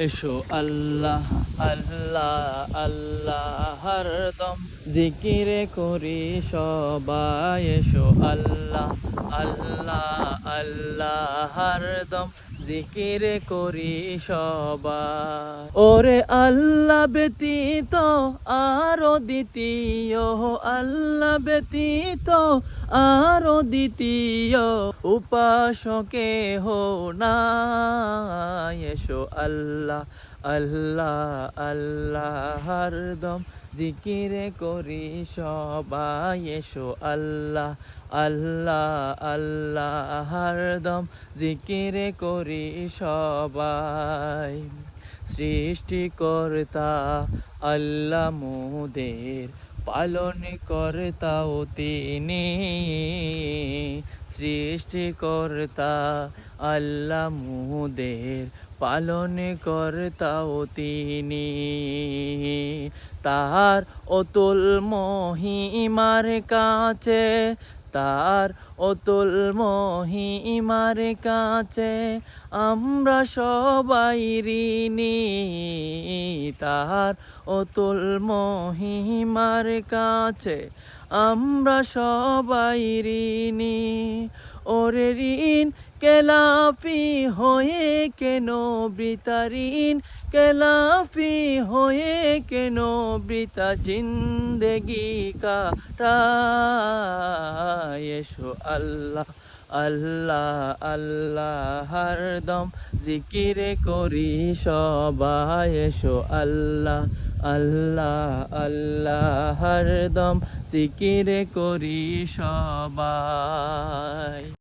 এসো আল্লাহ আল্লাহ আল্লাহ হরদম জিকিরে করি সবাই। এসো আল্লাহ আল্লাহ আল্লাহ হরদম জিকিরে করি সবাই। ওরে আল্লাহ ব্যতীত আরো দ্বিতীয়, আল্লাহ ব্যতীত আরো দ্বিতীয় উপাসকে হো না। এসো আল্লাহ আল্লাহ আল্লাহ হরদম জিকিরে করি সবাই। এসো আল্লাহ আল্লাহ আল্লাহ হরদম জিকিরে করি সবাই। সৃষ্টিকর্তা আল্লাহ মোদের পালন কর্তাও তিনি। সৃষ্টিকর্তা আল্লাহ মোদের পালন কর্তাও তিনি। তার অতুল মহিমার কাছে, তার অতুল মহিমার কাছে আমরা সবাই ঋণী। তার অতুল মহিমার কাছে আমরা সবাই ঋণী। ওরে ঋণ কেলাফি হয়ে কেন বৃথা, ঋণ কেলাফি হয়ে কেন বৃথা জিন্দেগি কাটাই। এসো আল্লাহ আল্লাহ আল্লাহ হরদম জিকিরে করি সবাই। এসো আল্লাহ আল্লাহ আল্লাহ হরদম জিকিরে করি সবাই।